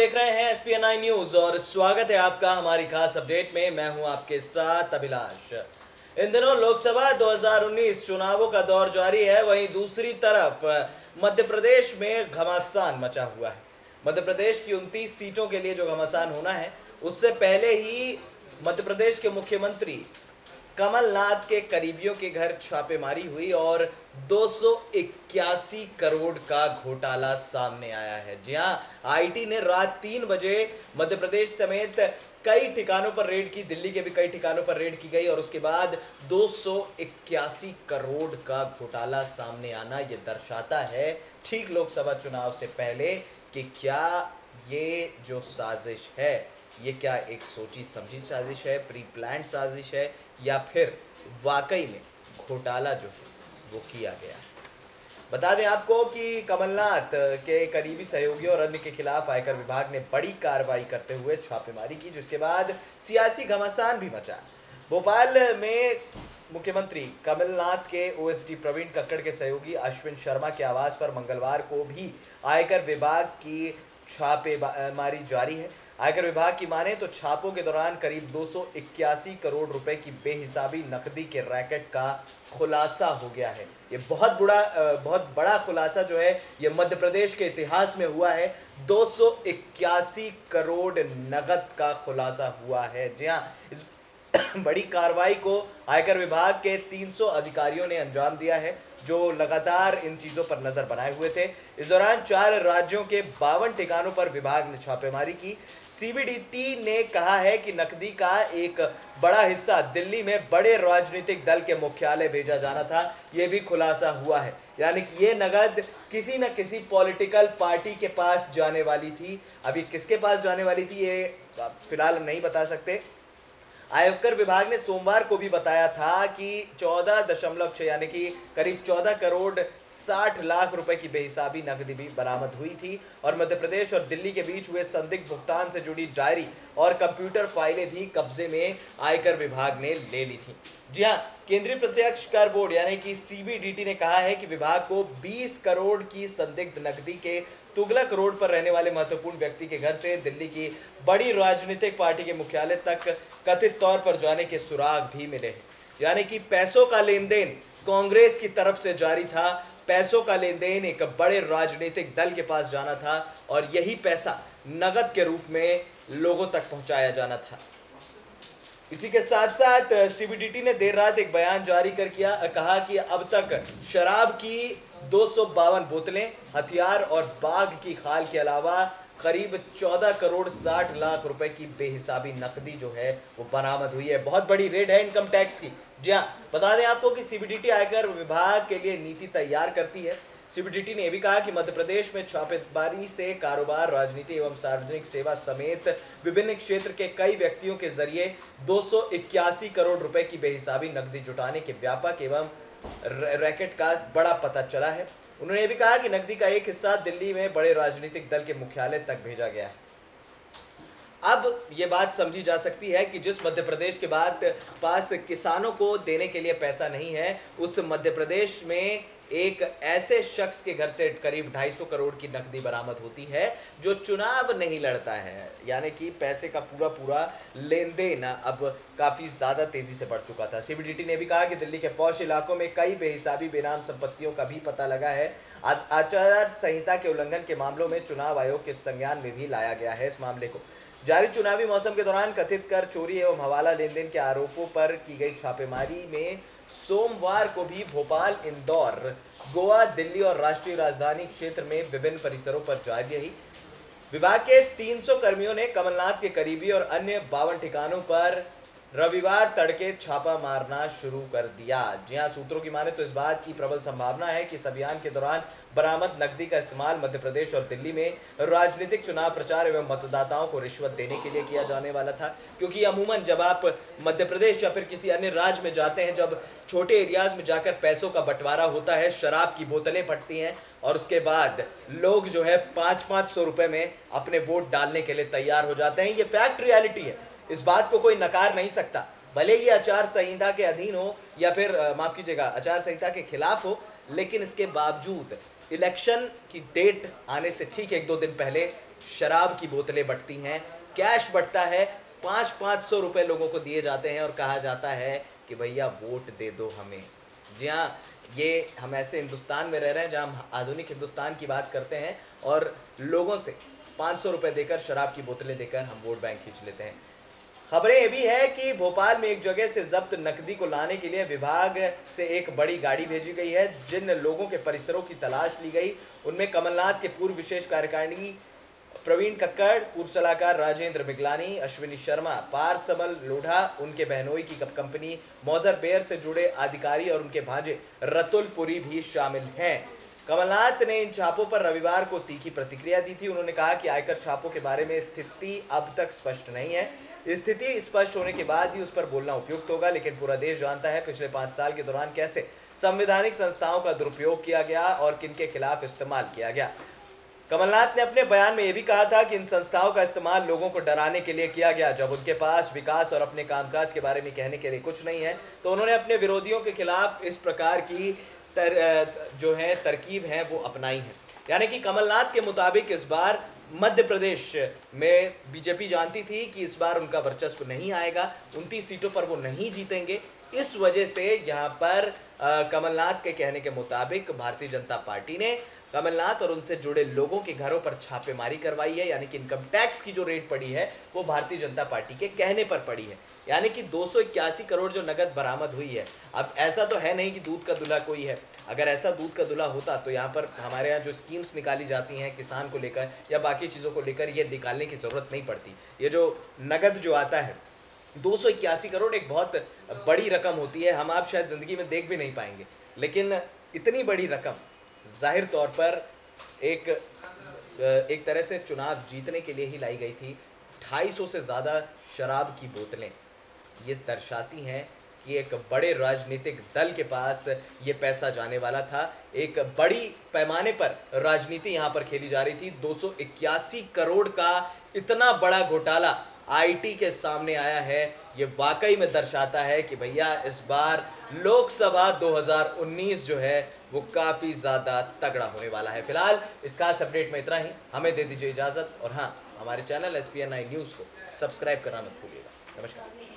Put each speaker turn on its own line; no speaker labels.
देख रहे हैं SPN9 न्यूज और स्वागत है आपका हमारी खास अपडेट में। मैं हूं आपके साथ अभिलाष। इन दिनों लोकसभा 2019 चुनावों का दौर जारी है, वहीं दूसरी तरफ मध्य प्रदेश में घमासान मचा हुआ है। मध्य प्रदेश की 29 सीटों के लिए जो घमासान होना है, उससे पहले ही मध्य प्रदेश के मुख्यमंत्री कमलनाथ के करीबियों के घर छापेमारी हुई और 281 करोड़ का घोटाला सामने आया है। जी हां, आईटी ने रात 3 बजे मध्य प्रदेश समेत कई ठिकानों पर रेड की, दिल्ली के भी कई ठिकानों पर रेड की गई और उसके बाद 281 करोड़ का घोटाला सामने आना ये दर्शाता है ठीक लोकसभा चुनाव से पहले कि क्या ये जो साजिश है, ये क्या एक सोची समझी साजिश है, प्री प्लान्ड साजिश है, या फिर वाकई में घोटाला जो है वो किया गया है। बता दें आपको कि कमलनाथ के करीबी सहयोगियों और अन्य के खिलाफ आयकर विभाग ने बड़ी कार्रवाई करते हुए छापेमारी की, जिसके बाद सियासी घमासान भी मचा। भोपाल में मुख्यमंत्री कमलनाथ के ओएसडी प्रवीण कक्कड़ के सहयोगी अश्विन शर्मा के आवास पर मंगलवार को भी आयकर विभाग की छापेमारी जारी है। आयकर विभाग की माने तो छापों के दौरान करीब 281 करोड़ रुपए की बेहिसाबी नकदी के रैकेट का खुलासा हो गया है। ये बहुत बड़ा खुलासा जो है ये मध्य प्रदेश के इतिहास में हुआ है। 281 करोड़ नगद का खुलासा हुआ है। जी हाँ, इस बड़ी कार्रवाई को आयकर विभाग के 300 अधिकारियों ने अंजाम दिया है, जो लगातार इन चीजों पर नजर बनाए हुए थे। इस दौरान 4 राज्यों के 52 ठिकानों पर विभाग ने छापेमारी की। सीबीडीटी ने कहा है कि नकदी का एक बड़ा हिस्सा दिल्ली में बड़े राजनीतिक दल के मुख्यालय भेजा जाना था, यह भी खुलासा हुआ है। यानी कि ये नगद किसी न किसी पॉलिटिकल पार्टी के पास जाने वाली थी। अभी किसके पास जाने वाली थी ये फिलहाल हम नहीं बता सकते। आयकर विभाग ने सोमवार को भी बताया था कि 14.6 यानी कि करीब 14 करोड़ 60 लाख रुपए की बेहिसाबी नकदी भी बरामद हुई थी और मध्य प्रदेश और दिल्ली के बीच हुए संदिग्ध भुगतान से जुड़ी डायरी और कंप्यूटर फाइलें भी कब्जे में आयकर विभाग ने ले ली थी। जी हां, केंद्रीय प्रत्यक्ष कर बोर्ड यानी कि सीबीडीटी ने कहा है कि विभाग को 20 करोड़ की संदिग्ध नकदी के तुगलक रोड पर रहने वाले महत्वपूर्ण व्यक्ति के घर से दिल्ली की बड़ी राजनीतिक पार्टी के मुख्यालय तक कथित तौर पर जाने के सुराग भी मिले हैं। यानी कि पैसों का लेन देन कांग्रेस की तरफ से जारी था, पैसों का लेन देन एक बड़े राजनीतिक दल के पास जाना था और यही पैसा नगद के रूप में लोगों तक पहुंचाया जाना था। इसी के साथ साथ सीबीडीटी ने देर रात एक बयान जारी कर कहा कि अब तक शराब की 252 बोतलें, हथियार और बाघ की खाल के अलावा करीब 14 करोड़ 60 लाख रुपए की बेहिसाबी नकदी जो है वो बरामद हुई है। बहुत बड़ी रेड है इनकम टैक्स की। जी हाँ, बता दें आपको कि सीबीडीटी आयकर विभाग के लिए नीति तैयार करती है। सीबीडीटी ने यह भी कहा कि मध्य प्रदेश में छापेमारी से कारोबार, राजनीति एवं सार्वजनिक सेवा समेत विभिन्न क्षेत्र के कई व्यक्तियों के जरिए 281 करोड़ रुपए की बेहिसाबी नकदी जुटाने के व्यापक एवं रैकेट का बड़ा पता चला है। उन्होंने ये भी कहा कि नकदी का एक हिस्सा दिल्ली में बड़े राजनीतिक दल के मुख्यालय तक भेजा गया है। अब ये बात समझी जा सकती है कि जिस मध्य प्रदेश के बाद पास किसानों को देने के लिए पैसा नहीं है, उस मध्य प्रदेश में एक ऐसे शख्स के घर से करीब 250 करोड़ की नकदी बरामद होती है जो चुनाव नहीं लड़ता है। यानी कि पैसे का पूरा लेन देन अब काफ़ी ज़्यादा तेज़ी से बढ़ चुका था। सीबीडीटी ने भी कहा कि दिल्ली के पौष इलाकों में कई बेहिसाबी बेनाम संपत्तियों का भी पता लगा है। आचार संहिता के उल्लंघन के मामलों में चुनाव आयोग के संज्ञान में भी लाया गया है। इस मामले को जारी चुनावी मौसम के दौरान कथित कर चोरी एवं हवाला लेन देन के आरोपों पर की गई छापेमारी में सोमवार को भी भोपाल, इंदौर, गोवा, दिल्ली और राष्ट्रीय राजधानी क्षेत्र में विभिन्न परिसरों पर जारी रही। विभाग के 300 कर्मियों ने कमलनाथ के करीबी और अन्य 52 ठिकानों पर रविवार तड़के छापा मारना शुरू कर दिया। जी हां, सूत्रों की माने तो इस बात की प्रबल संभावना है कि इस अभियान के दौरान बरामद नकदी का इस्तेमाल मध्य प्रदेश और दिल्ली में राजनीतिक चुनाव प्रचार एवं मतदाताओं को रिश्वत देने के लिए किया जाने वाला था। क्योंकि अमूमन जब आप मध्य प्रदेश या फिर किसी अन्य राज्य में जाते हैं, जब छोटे एरियाज में जाकर पैसों का बंटवारा होता है, शराब की बोतलें फटती हैं और उसके बाद लोग जो है 500-500 रुपए में अपने वोट डालने के लिए तैयार हो जाते हैं। ये फैक्ट रियलिटी है, इस बात को कोई नकार नहीं सकता। भले ये आचार संहिता के अधीन हो या फिर माफ कीजिएगा आचार संहिता के खिलाफ हो, लेकिन इसके बावजूद इलेक्शन की डेट आने से ठीक 1-2 दिन पहले शराब की बोतलें बंटती हैं, कैश बंटता है, 500-500 रुपए लोगों को दिए जाते हैं और कहा जाता है कि भैया वोट दे दो हमें। जी हाँ, ये हम ऐसे हिंदुस्तान में रह रहे हैं जहाँ हम आधुनिक हिंदुस्तान की बात करते हैं और लोगों से 500 रुपए देकर, शराब की बोतलें देकर हम वोट बैंक खींच लेते हैं। खबरें ये भी है कि भोपाल में एक जगह से जब्त नकदी को लाने के लिए विभाग से एक बड़ी गाड़ी भेजी गई है। जिन लोगों के परिसरों की तलाश ली गई उनमें कमलनाथ के पूर्व विशेष कार्यकारिणी प्रवीण कक्कड़, पूर्व सलाहकार राजेंद्र मिगलानी, अश्विनी शर्मा, पारसमल लोढ़ा, उनके बहनोई की कंपनी मौजर बेयर से जुड़े अधिकारी और उनके भांजे रतुल पुरी भी शामिल हैं। कमलनाथ ने इन छापों पर रविवार को तीखी प्रतिक्रिया दी थी। उन्होंने कहा कि आयकर छापों के बारे में स्थिति अब तक स्पष्ट नहीं है। स्थिति स्पष्ट होने के बाद ही उस पर बोलना उपयुक्त होगा, लेकिन पूरा देश जानता है पिछले 5 साल के दौरान कैसे संवैधानिक संस्थाओं का दुरुपयोग किया गया और किनके खिलाफ इस्तेमाल किया गया। कमलनाथ ने अपने बयान में यह भी कहा था कि इन संस्थाओं का इस्तेमाल लोगों को डराने के लिए किया गया। जब उनके पास विकास और अपने कामकाज के बारे में कहने के लिए कुछ नहीं है तो उन्होंने अपने विरोधियों के खिलाफ इस प्रकार की तरकीब है वो अपनाई है। यानी कि कमलनाथ के मुताबिक इस बार मध्य प्रदेश में बीजेपी जानती थी कि इस बार उनका वर्चस्व नहीं आएगा, 29 सीटों पर वो नहीं जीतेंगे। इस वजह से यहाँ पर कमलनाथ के कहने के मुताबिक भारतीय जनता पार्टी ने कमलनाथ और उनसे जुड़े लोगों के घरों पर छापेमारी करवाई है। यानी कि इनकम टैक्स की जो रेट पड़ी है वो भारतीय जनता पार्टी के कहने पर पड़ी है। यानी कि 281 करोड़ जो नगद बरामद हुई है। अब ऐसा तो है नहीं कि दूध का दूल्हा कोई है। अगर ऐसा दूध का दूल्हा होता तो यहाँ पर हमारे यहाँ जो स्कीम्स निकाली जाती हैं किसान को लेकर या बाकी चीज़ों को लेकर, ये निकालने की ज़रूरत नहीं पड़ती। ये जो नगद जो आता है 281 करोड़ एक बहुत बड़ी रकम होती है। हम आप शायद ज़िंदगी में देख भी नहीं पाएंगे, लेकिन इतनी बड़ी रकम जाहिर तौर पर एक तरह से चुनाव जीतने के लिए ही लाई गई थी। 250 से ज़्यादा शराब की बोतलें ये दर्शाती हैं कि एक बड़े राजनीतिक दल के पास ये पैसा जाने वाला था। एक बड़ी पैमाने पर राजनीति यहाँ पर खेली जा रही थी। 281 करोड़ का इतना बड़ा घोटाला आईटी के सामने आया है। ये वाकई में दर्शाता है कि भैया इस बार लोकसभा 2019 जो है वो काफ़ी ज़्यादा तगड़ा होने वाला है। फिलहाल इस खास अपडेट में इतना ही। हमें दे दीजिए इजाज़त और हाँ, हमारे चैनल SPN9 न्यूज़ को सब्सक्राइब करना मत भूलिएगा। नमस्कार।